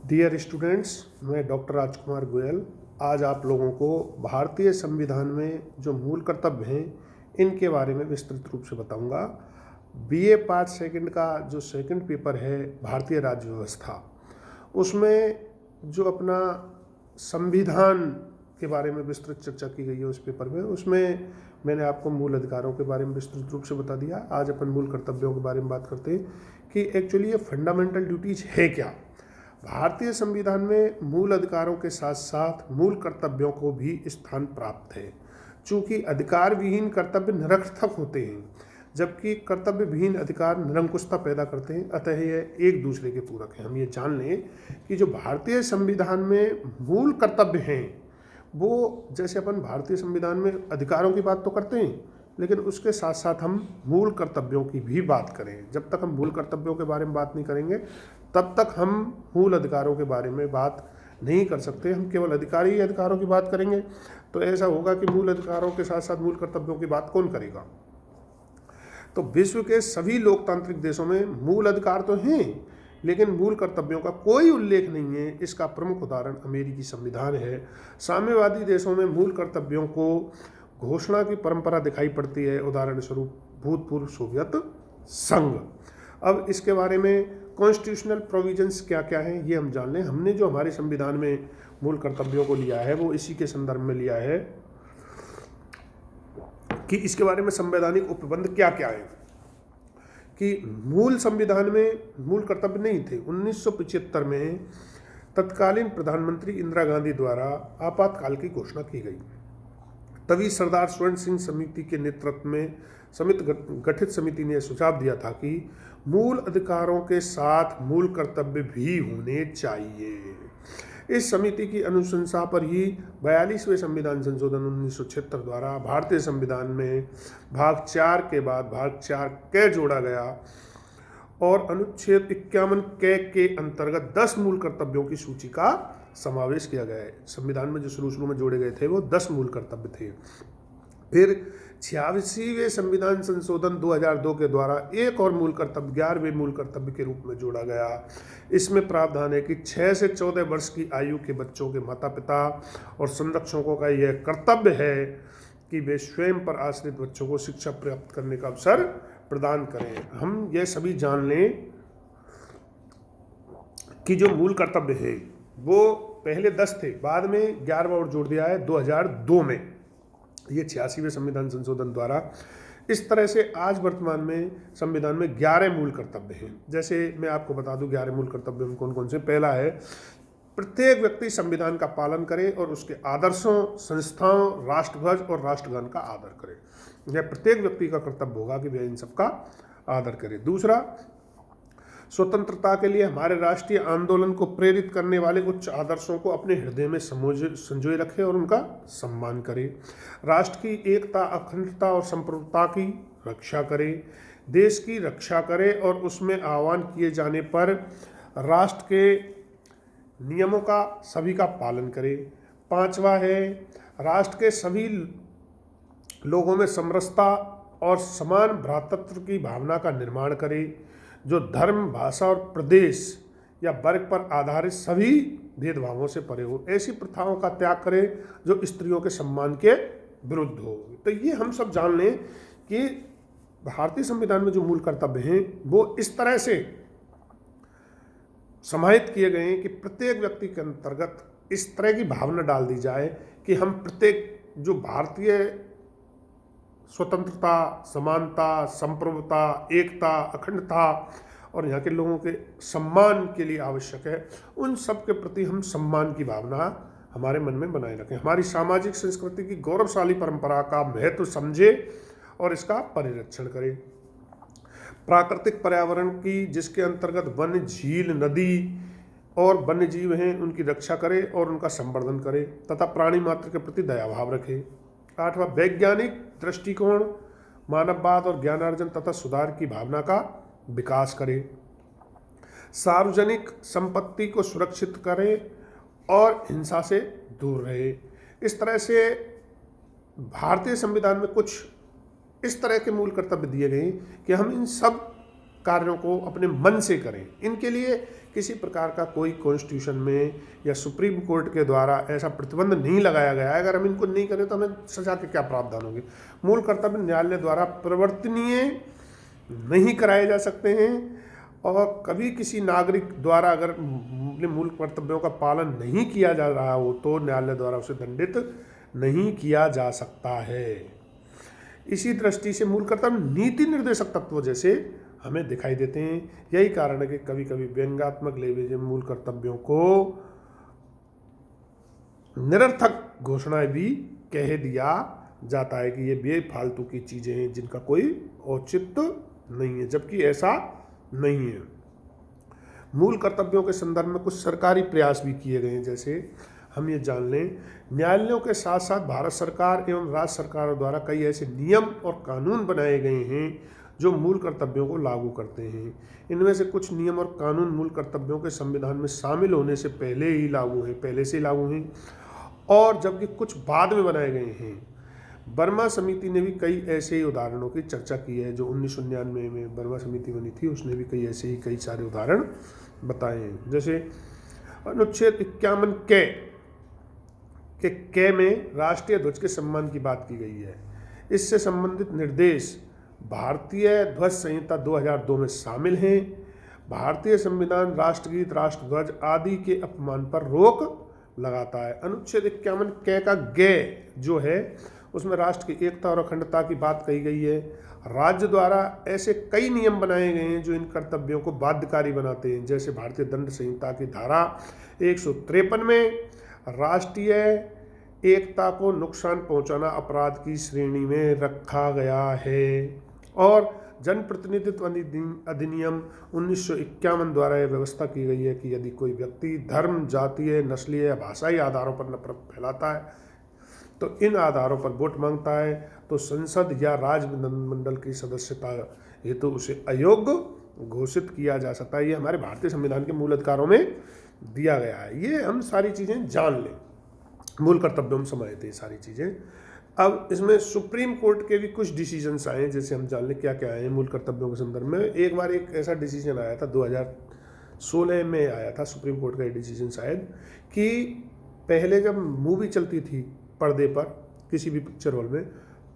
Dear students, मैं doctor राजकुमार गोयल आज आप लोगों को भारतीय संविधान में जो मूल कर्तव्य हैं इनके बारे में विस्तृत रूप से बताऊंगा। बीए पार्ट सेकंड का जो सेकंड पेपर है भारतीय राज्य व्यवस्था, उसमें जो अपना संविधान के बारे में विस्तृत चर्चा की गई है उस पेपर में, उसमें मैंने आपको मूल अधिकारों के बारे में विस्तृत रूप से बता दिया। आज अपन मूल कर्तव्यों के बारे में बात करते हैं कि एक्चुअली ये फंडामेंटल ड्यूटीज है क्या। भारतीय संविधान में मूल अधिकारों के साथ साथ मूल कर्तव्यों को भी स्थान प्राप्त है। चूँकि अधिकार विहीन कर्तव्य निरर्थक होते हैं, जबकि कर्तव्य विहीन अधिकार निरंकुशता पैदा करते हैं, अतः यह एक दूसरे के पूरक हैं। हम ये जान लें कि जो भारतीय संविधान में मूल कर्तव्य हैं, वो जैसे अपन भारतीय संविधान में अधिकारों की बात तो करते हैं, लेकिन उसके साथ साथ हम मूल कर्तव्यों की भी बात करें। जब तक हम मूल कर्तव्यों के बारे में बात नहीं करेंगे तब तक हम मूल अधिकारों के बारे में बात नहीं कर सकते। हम केवल अधिकारी अधिकारों की बात करेंगे तो ऐसा होगा कि मूल अधिकारों के साथ साथ मूल कर्तव्यों की बात कौन करेगा। तो विश्व के सभी लोकतांत्रिक देशों में मूल अधिकार तो हैं, लेकिन मूल कर्तव्यों का कोई उल्लेख नहीं है। इसका प्रमुख उदाहरण अमेरिकी संविधान है। साम्यवादी देशों में मूल कर्तव्यों को घोषणा की परंपरा दिखाई पड़ती है, उदाहरण स्वरूप भूतपूर्व सोवियत संघ। अब इसके बारे में कॉन्स्टिट्यूशनल प्रोविजंस क्या क्या हैं ये हम जान लें। हमने जो हमारे संविधान में मूल कर्तव्यों को लिया है वो इसी के संदर्भ में लिया है कि इसके बारे में संवैधानिक उपबंध क्या क्या है। कि मूल संविधान में मूल कर्तव्य नहीं थे। 1975 में तत्कालीन प्रधानमंत्री इंदिरा गांधी द्वारा आपातकाल की घोषणा की गई। तभी सरदार स्वर्ण सिंह समिति के नेतृत्व में गठित समिति ने सुझाव दिया था कि मूल अधिकारों के साथ मूल कर्तव्य भी होने चाहिए। इस समिति की अनुशंसा पर ही 42वें संविधान संशोधन 1976 द्वारा भारतीय संविधान में भाग 4 के बाद भाग 4 क जोड़ा गया और अनुच्छेद 51 के अंतर्गत 10 मूल कर्तव्यों की सूची का समावेश किया गया है। संविधान में जो शुरू में जोड़े गए थे वो 10 मूल कर्तव्य थे। फिर 86वें संविधान संशोधन 2002 के द्वारा एक और मूल कर्तव्य 11वें मूल कर्तव्य के रूप में जोड़ा गया। इसमें प्रावधान है कि 6 से 14 वर्ष की आयु के बच्चों के माता पिता और संरक्षकों का यह कर्तव्य है कि वे स्वयं पर आश्रित बच्चों को शिक्षा प्राप्त करने का अवसर प्रदान करें। हम ये सभी जान लें कि जो मूल कर्तव्य है वो पहले 10 थे, बाद में 11वां और जोड़ दिया है 2002 में, ये 86वें संविधान संशोधन द्वारा। इस तरह से आज वर्तमान में संविधान में 11 मूल कर्तव्य हैं। जैसे मैं आपको बता दूं 11 मूल कर्तव्य में कौन कौन से। पहला है प्रत्येक व्यक्ति संविधान का पालन करे और उसके आदर्शों, संस्थाओं, राष्ट्रध्वज और राष्ट्रगान का आदर करे। यह प्रत्येक व्यक्ति का कर्तव्य होगा कि वह इन सबका आदर करे। दूसरा, स्वतंत्रता के लिए हमारे राष्ट्रीय आंदोलन को प्रेरित करने वाले उच्च आदर्शों को अपने हृदय में संजोए रखे और उनका सम्मान करे। राष्ट्र की एकता, अखंडता और संप्रभुता की रक्षा करे। देश की रक्षा करे और उसमें आह्वान किए जाने पर राष्ट्र के नियमों का सभी का पालन करे। 5वां है राष्ट्र के सभी लोगों में समरसता और समान भ्रातृत्व की भावना का निर्माण करे, जो धर्म, भाषा और प्रदेश या वर्ग पर आधारित सभी भेदभावों से परे हो। ऐसी प्रथाओं का त्याग करे जो स्त्रियों के सम्मान के विरुद्ध हो। तो ये हम सब जान लें कि भारतीय संविधान में जो मूल कर्तव्य हैं वो इस तरह से समाहित किए गए हैं कि प्रत्येक व्यक्ति के अंतर्गत इस तरह की भावना डाल दी जाए कि हम प्रत्येक जो भारतीय स्वतंत्रता, समानता, संप्रभुता, एकता, अखंडता और यहाँ के लोगों के सम्मान के लिए आवश्यक है, उन सब के प्रति हम सम्मान की भावना हमारे मन में बनाए रखें। हमारी सामाजिक संस्कृति की गौरवशाली परंपरा का महत्व समझे और इसका परिरक्षण करें। प्राकृतिक पर्यावरण की, जिसके अंतर्गत वन, झील, नदी और वन्य जीव हैं, उनकी रक्षा करे और उनका संवर्धन करे तथा प्राणी मात्र के प्रति दयाभाव रखे। 8वां, वैज्ञानिक दृष्टिकोण, मानववाद और ज्ञानार्जन तथा सुधार की भावना का विकास करे। सार्वजनिक संपत्ति को सुरक्षित करे और हिंसा से दूर रहे। इस तरह से भारतीय संविधान में कुछ इस तरह के मूल कर्तव्य दिए गए कि हम इन सब कार्यों को अपने मन से करें। इनके लिए किसी प्रकार का कोई कॉन्स्टिट्यूशन में या सुप्रीम कोर्ट के द्वारा ऐसा प्रतिबंध नहीं लगाया गया है। अगर हम इनको नहीं करें तो हमें सजा के क्या प्रावधान होंगे। मूल कर्तव्य न्यायालय द्वारा परिवर्तनीय नहीं कराए जा सकते हैं और कभी किसी नागरिक द्वारा अगर मूल कर्तव्यों का पालन नहीं किया जा रहा हो तो न्यायालय द्वारा उसे दंडित नहीं किया जा सकता है। इसी दृष्टि से मूल कर्तव्य नीति निर्देशक तत्व जैसे हमें दिखाई देते हैं। यही कारण है कि कभी कभी व्यंग्यात्मक लहजे में मूल कर्तव्यों को निरर्थक घोषणाएं भी कह दिया जाता है कि ये बेफालतू की चीजें हैं जिनका कोई औचित्य नहीं है, जबकि ऐसा नहीं है। मूल कर्तव्यों के संदर्भ में कुछ सरकारी प्रयास भी किए गए हैं। जैसे हम ये जान लें, न्यायालयों के साथ साथ भारत सरकार एवं राज्य सरकारों द्वारा कई ऐसे नियम और कानून बनाए गए हैं जो मूल कर्तव्यों को लागू करते हैं। इनमें से कुछ नियम और कानून मूल कर्तव्यों के संविधान में शामिल होने से पहले से लागू हैं और जबकि कुछ बाद में बनाए गए हैं। बर्मा समिति ने भी कई ऐसे ही उदाहरणों की चर्चा की है। जो 1999 में बर्मा समिति बनी थी उसने भी कई सारे उदाहरण बताए हैं। जैसे अनुच्छेद 51 के में राष्ट्रीय ध्वज के सम्मान की बात की गई है। इससे संबंधित निर्देश भारतीय ध्वज संहिता 2002 में शामिल हैं। भारतीय संविधान राष्ट्रगीत, राष्ट्रध्वज आदि के अपमान पर रोक लगाता है। अनुच्छेद 51 का जो है उसमें राष्ट्र की एकता और अखंडता की बात कही गई है। राज्य द्वारा ऐसे कई नियम बनाए गए हैं जो इन कर्तव्यों को बाध्यकारी बनाते हैं। जैसे भारतीय दंड संहिता की धारा 153 में राष्ट्रीय एकता को नुकसान पहुंचाना अपराध की श्रेणी में रखा गया है और जनप्रतिनिधित्व अधिनियम 1951 द्वारा यह व्यवस्था की गई है कि यदि कोई व्यक्ति धर्म, जातीय, नस्लीय या भाषाई आधारों पर नफरत फैलाता है तो इन आधारों पर वोट मांगता है तो संसद या राज्य विधानमंडल की सदस्यता हेतु तो उसे अयोग्य घोषित किया जा सकता है। ये हमारे भारतीय संविधान के मूल अधिकारों में दिया गया है। ये हम सारी चीज़ें जान लें, मूल कर्तव्यों में समाये थे सारी चीज़ें। अब इसमें सुप्रीम कोर्ट के भी कुछ डिसीजंस आए जैसे हम जान लें क्या क्या आए हैं मूल कर्तव्यों के संदर्भ में। एक बार एक ऐसा डिसीजन आया था 2016 में आया था सुप्रीम कोर्ट का ये डिसीजन शायद, कि पहले जब मूवी चलती थी पर्दे पर किसी भी पिक्चर हॉल में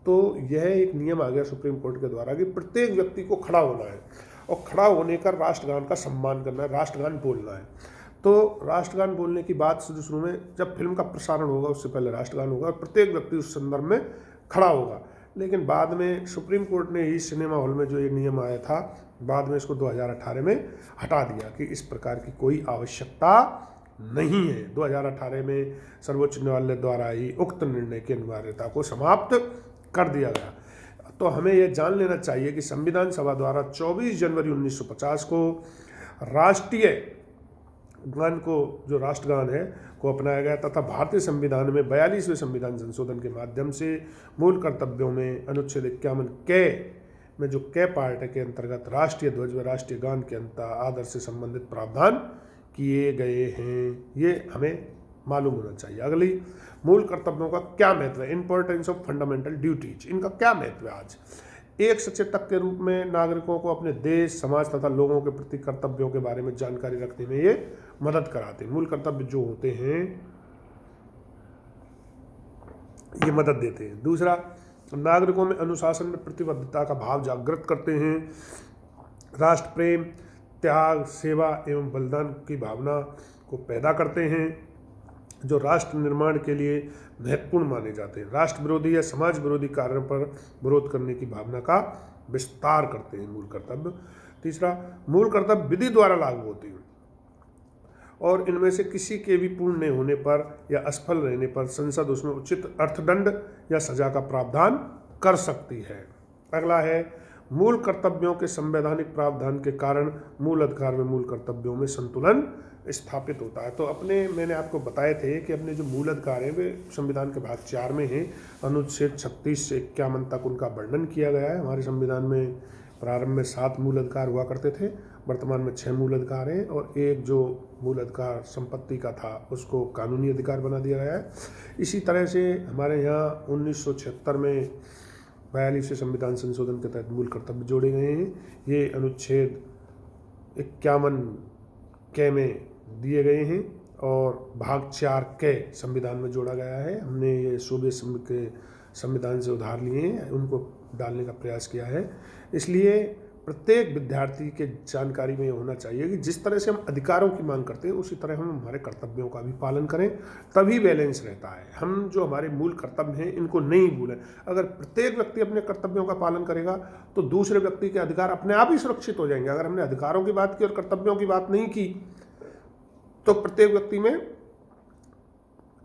तो यह एक नियम आ गया सुप्रीम कोर्ट के द्वारा कि प्रत्येक व्यक्ति को खड़ा होना है और खड़ा होने का राष्ट्रगान का सम्मान करना है, राष्ट्रगान बोलना है। तो राष्ट्रगान बोलने की बात शुरू में जब फिल्म का प्रसारण होगा उससे पहले राष्ट्रगान होगा और प्रत्येक व्यक्ति उस संदर्भ में खड़ा होगा। लेकिन बाद में सुप्रीम कोर्ट ने ही सिनेमा हॉल में जो ये नियम आया था बाद में इसको 2018 में हटा दिया कि इस प्रकार की कोई आवश्यकता नहीं है। 2018 में सर्वोच्च न्यायालय द्वारा ही उक्त निर्णय की अनिवार्यता को समाप्त कर दिया गया। तो हमें यह जान लेना चाहिए कि संविधान सभा द्वारा 24 जनवरी 1950 को राष्ट्रीय गान को जो राष्ट्रगान है को अपनाया गया तथा भारतीय संविधान में 42वें संविधान संशोधन के माध्यम से मूल कर्तव्यों में अनुच्छेद 51 में जो पार्ट के अंतर्गत राष्ट्रीय ध्वज व राष्ट्रीय गान के आदर से संबंधित प्रावधान किए गए हैं। ये हमें मालूम होना चाहिए। अगली, मूल कर्तव्यों का क्या महत्व है, इंपॉर्टेंस ऑफ फंडामेंटल ड्यूटीज, इनका क्या महत्व है। आज एक सचेतक के रूप में नागरिकों को अपने देश, समाज तथा लोगों के प्रति कर्तव्यों के बारे में जानकारी रखने में ये मदद कराते हैं। मूल कर्तव्य जो होते हैं ये मदद देते हैं। दूसरा, नागरिकों में अनुशासन में प्रतिबद्धता का भाव जागृत करते हैं। राष्ट्र प्रेम, त्याग, सेवा एवं बलिदान की भावना को पैदा करते हैं जो राष्ट्र निर्माण के लिए महत्वपूर्ण माने जाते हैं। राष्ट्र विरोधी या समाज विरोधी कार्यों पर विरोध करने की भावना का विस्तार करते हैं मूल कर्तव्य। तीसरा, मूल कर्तव्य विधि द्वारा लागू होते हैं और इनमें से किसी के भी पूर्ण नहीं होने पर या असफल रहने पर संसद उसमें उचित अर्थदंड या सजा का प्रावधान कर सकती है। अगला है, मूल कर्तव्यों के संवैधानिक प्रावधान के कारण मूल अधिकार में मूल कर्तव्यों में संतुलन स्थापित होता है। तो मैंने आपको बताए थे कि अपने जो मूल अधिकार हैं वे संविधान के भाग 4 में हैं। अनुच्छेद 36 से 51 तक उनका वर्णन किया गया है। हमारे संविधान में प्रारंभ में 7 मूल अधिकार हुआ करते थे, वर्तमान में 6 मूल अधिकार हैं और एक जो मूल अधिकार संपत्ति का था उसको कानूनी अधिकार बना दिया गया है। इसी तरह से हमारे यहाँ 1976 में 42 संविधान संशोधन के तहत मूल कर्तव्य जोड़े गए हैं। ये अनुच्छेद 51 के में दिए गए हैं और भाग 4 के संविधान में जोड़ा गया है। हमने ये सूबे के संविधान से उधार लिए हैं, उनको डालने का प्रयास किया है। इसलिए प्रत्येक विद्यार्थी के जानकारी में ये होना चाहिए कि जिस तरह से हम अधिकारों की मांग करते हैं उसी तरह हम हमारे कर्तव्यों का भी पालन करें, तभी बैलेंस रहता है। हम जो हमारे मूल कर्तव्य हैं इनको नहीं भूलें। अगर प्रत्येक व्यक्ति अपने कर्तव्यों का पालन करेगा तो दूसरे व्यक्ति के अधिकार अपने आप ही सुरक्षित हो जाएंगे। अगर हमने अधिकारों की बात की और कर्तव्यों की बात नहीं की तो प्रत्येक व्यक्ति में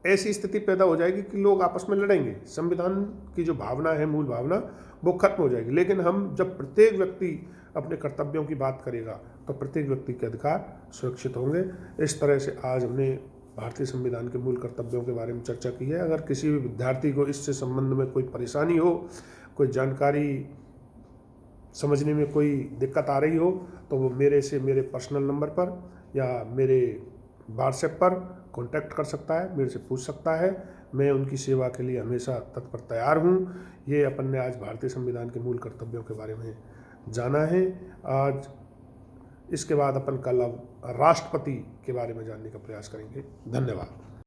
ऐसी स्थिति पैदा हो जाएगी कि लोग आपस में लड़ेंगे। संविधान की जो भावना है, मूल भावना, वो खत्म हो जाएगी। लेकिन हम जब प्रत्येक व्यक्ति अपने कर्तव्यों की बात करेगा तो प्रत्येक व्यक्ति के अधिकार सुरक्षित होंगे। इस तरह से आज हमने भारतीय संविधान के मूल कर्तव्यों के बारे में चर्चा की है। अगर किसी भी विद्यार्थी को इससे संबंध में कोई परेशानी हो, कोई जानकारी समझने में कोई दिक्कत आ रही हो तो वो मेरे पर्सनल नंबर पर या मेरे व्हाट्सएप पर कांटेक्ट कर सकता है, मेरे से पूछ सकता है। मैं उनकी सेवा के लिए हमेशा तत्पर तैयार हूँ। ये अपन ने आज भारतीय संविधान के मूल कर्तव्यों के बारे में जाना है। आज इसके बाद अपन कल अब राष्ट्रपति के बारे में जानने का प्रयास करेंगे। धन्यवाद।